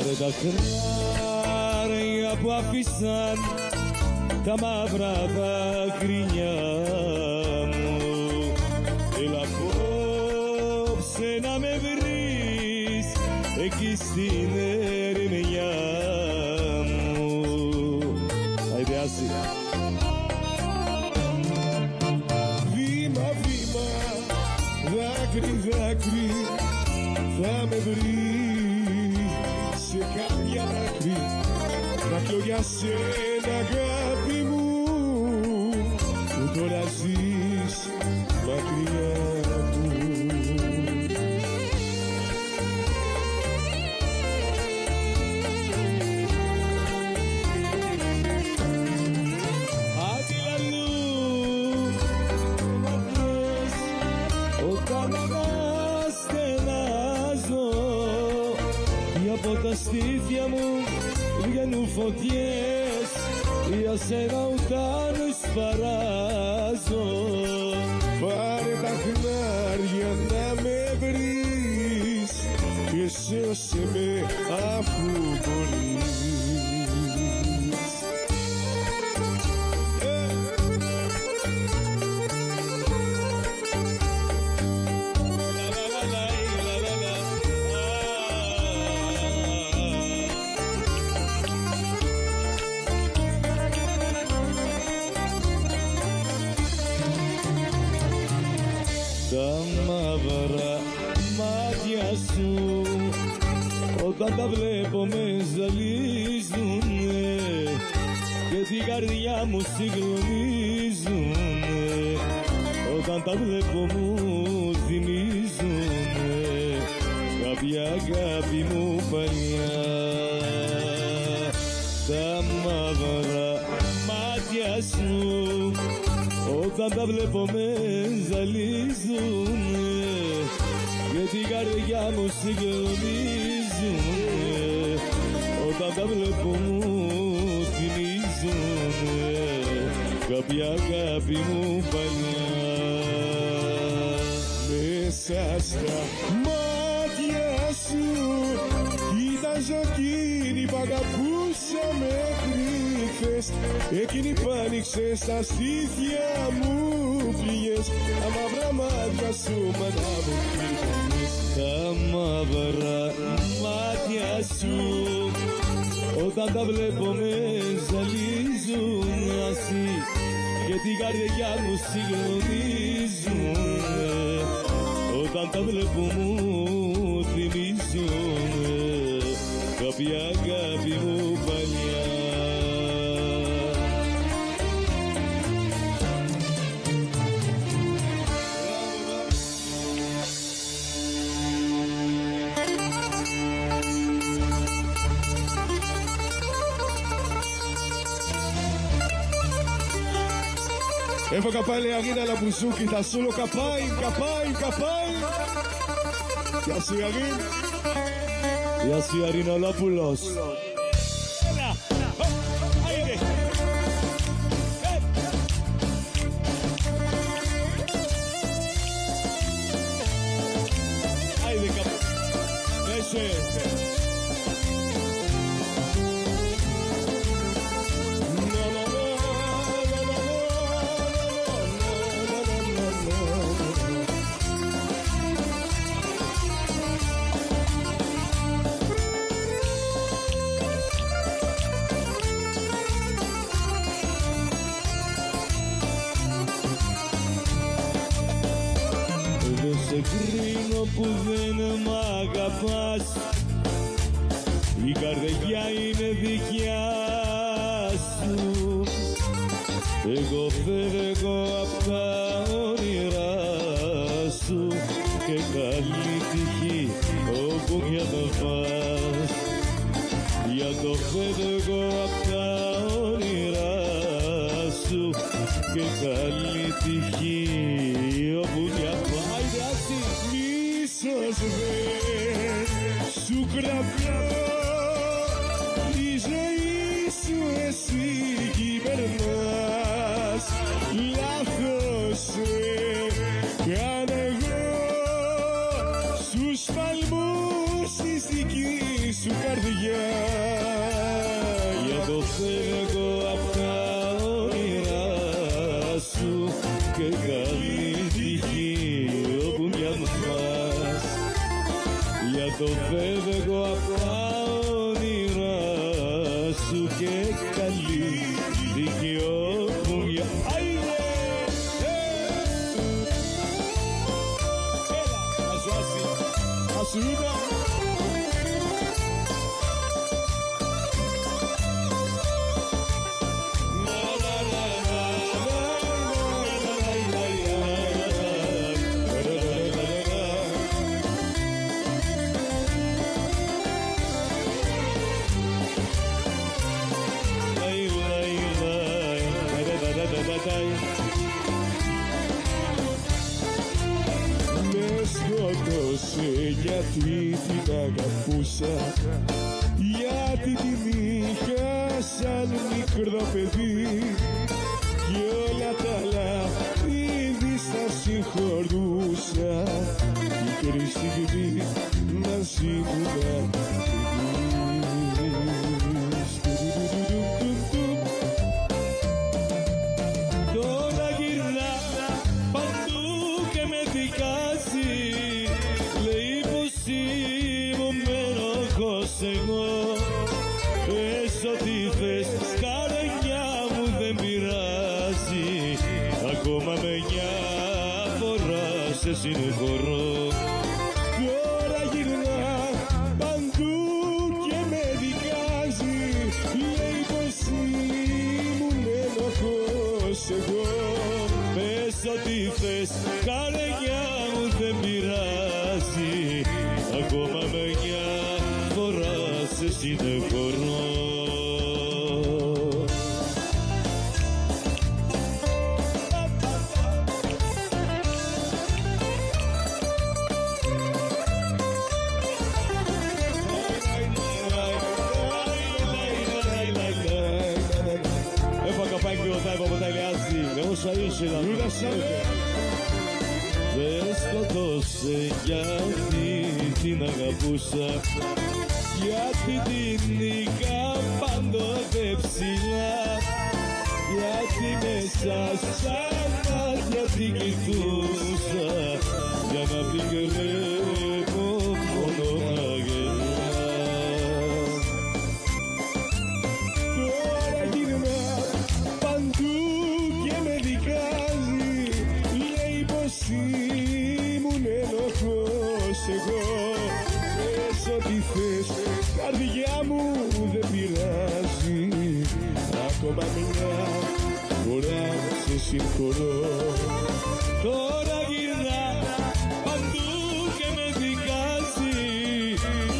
Πάρε τα χνάρια που άφησαν τα μαύρα δάκρυνιά μου. Έλα απόψε να με βρεις εκεί στην ερημιά μου. Άιντε Άση. Βήμα, βήμα, δάκρυ, δάκρυ, θα με βρεις σε κάποια άκρη. Να πιω για σένα αγάπη μου, που τώρα ζεις μακριά μου. Άντε αλλού μακρές, όταν αναστενάζω, και από τα στήθια μου βγαίνουν φωτιές, για σένα όταν σπαράζω. Πάρε τα χνάρια να με βρεις και σώσε με αφού μπορείς. Τα μαύρα μάτια σου όταν τα βλέπω με ζαλίζουνε και την καρδιά μου συγκλονίζουνε. Όταν τα βλέπω μου θυμίζουνε κάποια αγάπη μου παλιά. Τα μαύρα μάτια σου όταν τα βλέπω με ζαλίζουνε και την καρδιά μου συγκλονίζουνε. Όταν τα βλέπω μου θυμίζουνε κάποια αγάπη μου παλιά. Μέσα στα μάτια σου κοίταζα εκείνη που αγαπούσα μέχρι χθες. Εκείνη που άνοιξε στα στήθια μου πληγές, τα μαύρα μάτια σου μάνα μου φύγες. Τα μαύρα μάτια σου όταν τα βλέπω με ζαλίζουν ασύ και την καρδιά μου συγκλονίζουνε. Όταν τα βλέπω μου θυμίζουνε κάποια αγάπη μου παλιά. Έβγα πάλι αγίνα να μπουζούκι, τα σούλο καπάει, καπάει, καπάει. Γεια σου Ιαρίν. Γεια σου Ιαρίν Ολόπουλος. Έλα, άιντε. Άιντε καπά. Έσε. Δεν σε κρίνω που δεν μ' αγαπάς, η καρδιά είναι δικιά σου. Εγώ φεύγω απ' τα όνειρά σου και καλή τύχη όπου για το πας. Για το φεύγω απ' τα όνειρά σου και καλή τύχη όπου για πας. Μίσος δεν σου κρατώ, τη ζωή σου εσύ κυβερνάς. Λάθος κάνω εγώ στους παλμούς της δικής σου καρδιά, για το φεύγω απ' τα όνειρά σου και καλή τύχη όπου κι αν πας. Για το φεύγω απ' τα όνειρά σου και καλή τύχη όπου κι αν πας. Ασούνα με σκότωσε γιατί την αγαπούσα, γιατί την είχα σαν μικρό παιδί κι όλα τα άλλα ήδη στα συγχωρούσα. Μικρή στιγμή μαζί μου να τώρα γυρνά παντού και με δικάζει, λέει πως ήμουν ένοχος εγώ. Πες ό,τι θες, καρδιά μου δεν πειράζει, ακόμα με μια φορά σε συγχωρώ. Τώρα γυρνά παντού και με δικάζει, λέει πως ήμουν ένοχος εγώ. Πες ό,τι θες, καρδιά μου δεν πειράζει, ακόμα με μια φορά σε συγχωρώ. Δεν σκοτώσε γιατί την αγαπούσα, γιατί την είχα πάντοτε ψηλά, γιατί μέσα σαν μάτια την κοιτούσα, για να μην γελεύω μόνο να γελά. Τώρα γυρνά παντού και με δικάζει, λέει πως ήμουν ένοχος εγώ. Πες ό,τι θες, καρδιά μου δεν πειράζει, ακόμα μια φορά σε συγχωρώ. Τώρα γυρνά παντού και με δικάζει,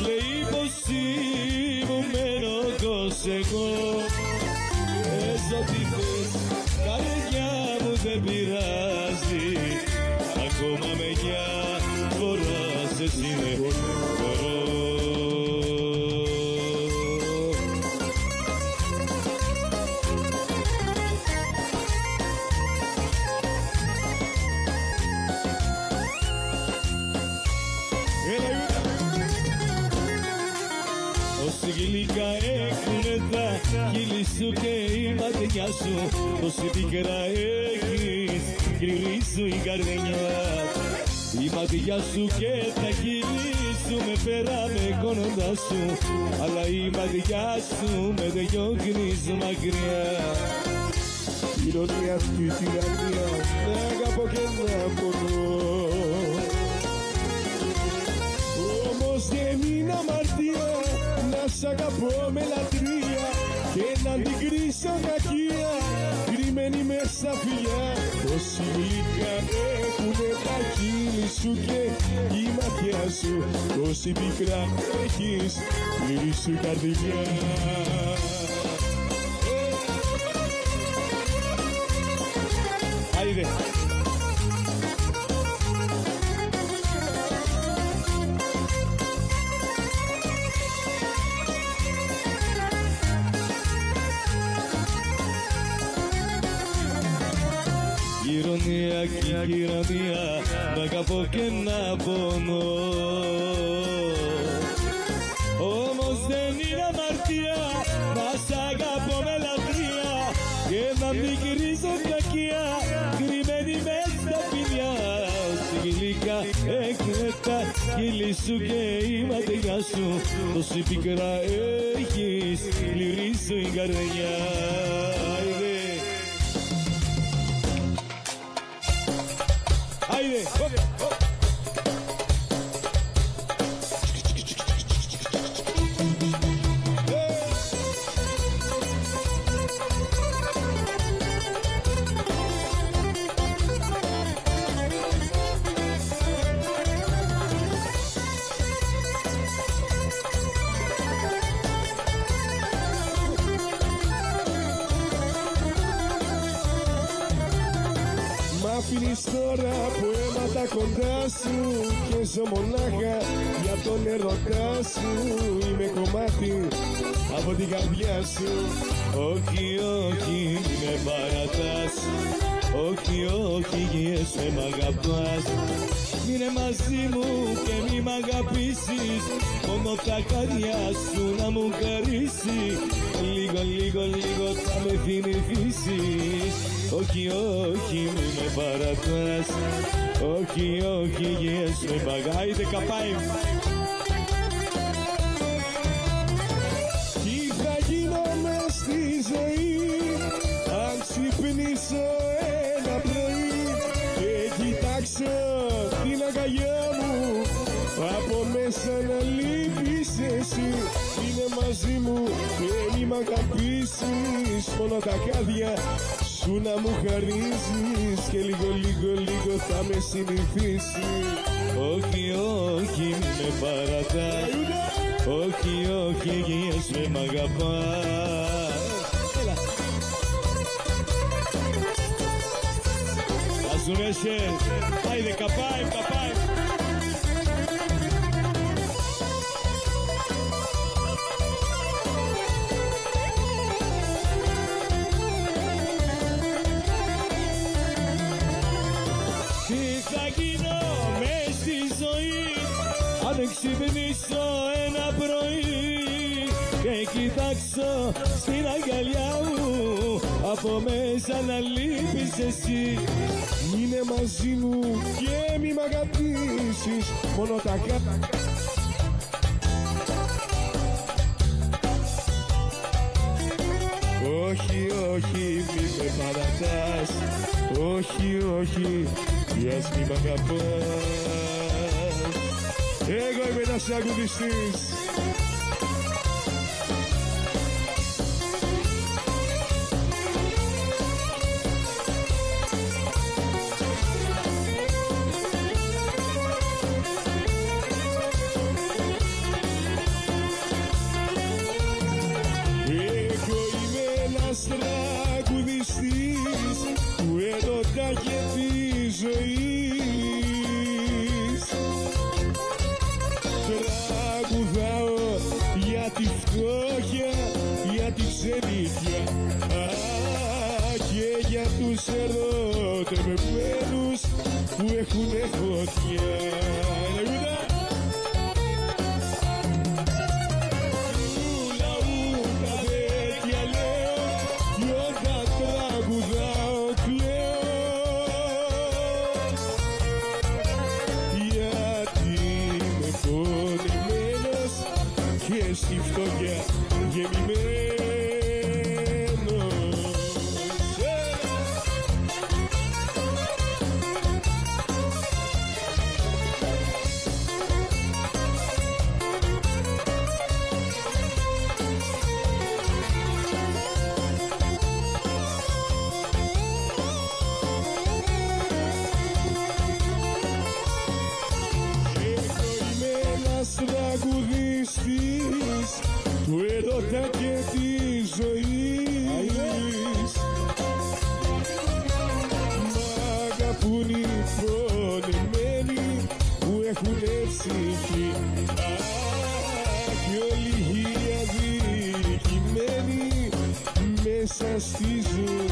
λέει πως ήμουν ένοχος εγώ. Πες ό,τι θες, καρδιά μου δεν πειράζει, ακόμα με μια φορά σε συγχωρώ. Όση γλυκά έχουνε τα χείλη σου και η ματιά σου, τόση πικρά έχεις κρυβή σου η καρδιά. Η ματιά σου και τα χείλη σου με φέραμε κόνοντά σου, αλλά η ματιά σου με διώχνεις μακριά. Ηρωνία αυτή την καρδιά, να αγαπώ και να πονώ, όμως δεν είναι αμαρτία να σ' αγαπώ με λατρεία και να την κρίσω κακία κρυμμένη μες στα φιλιά. Τόση γλυκά έχουνε τα χείλη σου και η ματιά σου, τόση πικρά έχεις πλήρη σου καρδιά. Άιδε! Ηρωνία και ηρωνία, να αγαπώ και να πονώ, όμως γυρίζω κακιά, κρυμμένη μες στα φιλιά. Στη γλυκά έκρετα χείλη σου και η ματιά σου, τόση πικρά έχεις, πληρή σου η καρδιά. Άιδε, αφήνεις τώρα που αίματα κοντά σου και ζω μονάχα για τον ερωτά σου. Είμαι κομμάτι από την καρδιά σου. Όχι, όχι, με παρατάς. Όχι, όχι, και μ' αγαπάς. Μείνε μαζί μου και μη μ' αγαπήσεις, μόνο τα καρδιά σου να μου χαρίσει. Λίγο, λίγο, λίγο θα με θυμηθήσεις. Όχι, όχι, μη με παρατάς. Όχι, όχι, και μ' αγαπάς. Καπάει. Τι θα γίνω μες στη ζωή αν ξυπνήσω ένα πρωί και κοιτάξω την αγκαλιά μου, από μέσα να λείπεις εσύ. Είναι μαζί μου και μη μ' αγαπήσεις, μόνο τα κάδια σου να μου χαρίζεις και λίγο, λίγο, λίγο θα με συνηθίσεις. Όχι, όχι, μη με παρατάς. Όχι, όχι, και μ' αγαπάς. Αζουνέσαι, άιδε, καπάει, καπάει. Τι θα γίνω μες στη ζωή αν ξυπνήσω ένα πρωί και κοιτάξω στην αγκαλιά μου, από μέσα να λείπεις εσύ. Μείνε μαζί μου και μη μ' αγαπήσεις, μόνο τα όχι, όχι, μη με παρατάς. Όχι, όχι, ας μη μ' αγαπάς. Εγώ είμαι ένας τραγουδιστής. Τραγουδιστής του έρωτα και της ζωής. Τραγουδάω για τη φτώχεια, για τη ξενίκια και για τους ερωτευμένους που έχουνε φωτιά. Και στη φτώχεια γεννημένος. Τραγουδιστής του έρωτα και της ζωής. Μ' αγαπούν οι πονεμένοι που έχουνε ψυχή κι όλοι οι αδικημένοι μέσα στη ζωή.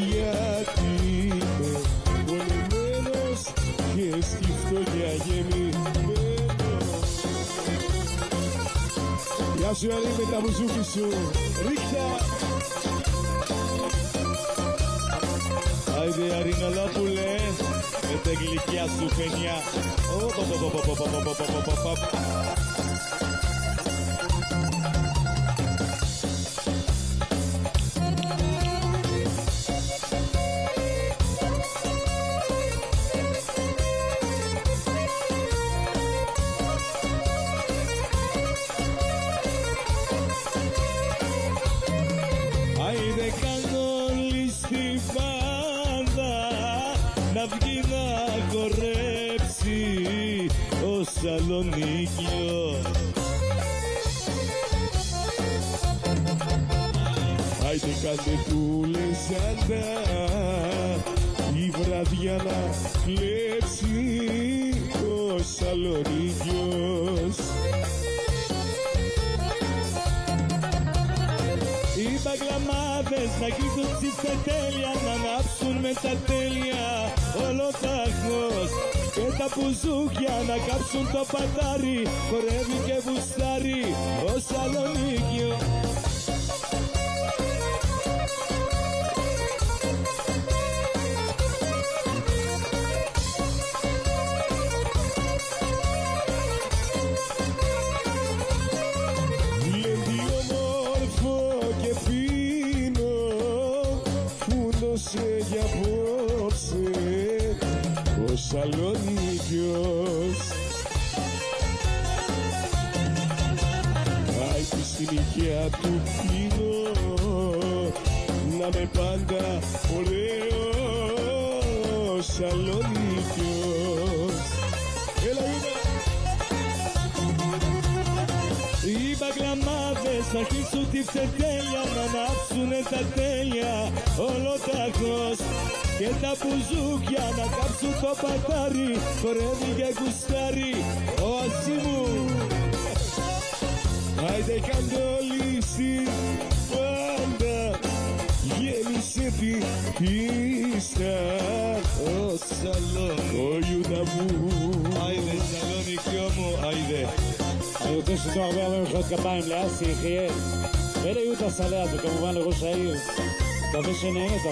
Γιατί σου Ιωάννη με τα μπουζούκι σου. Ρίχτα. Άιντε Αρινολόπουλε, με τα γλυκιά σου παινιά. Άιντε κανόλη στη πάντα να βγει να χορέψει ο Σαλονίκιο. Άιντε κάντε του λεζάντα η βραδιά να κλέψει ο Σαλονίκιος. Οι μπαγλαμάδες να κλείσουν τσιφτετέλεια, να ανάψουν με τα τέλεια όλο τάχος, και τα πουζούκια να κάψουν το πατάρι, χορεύει και βουστάρει ο Σαλονίκιο. Για απόψε ο Σαλονίκιος. Άιντε στην οικιά του πίνω να με πάντα ωραίο ο Σαλονίκιος. Έλα είναι. Οι μπαγλαμάδες να κλείσουν τη φτετέλεια, να ανάψουνε τα τέλεια όλο τάχος, και τα μπουζούκια να κάψουν το πατάρι, χορεύει και κουστάρει ο Ασίμου. Άιντε κάντε όλοι στην πάντα, γέμισε τη πίστα ο Σαλόνι, ο Ιούδα μου. Άιντε Σαλόνικιό μου, άινde. אני רוצה שתנו הרבה הרבה מחיאות כפיים לאסי יחיאל וליהודה סלאט וכמובן לראש העיר. מקווה שנהנית.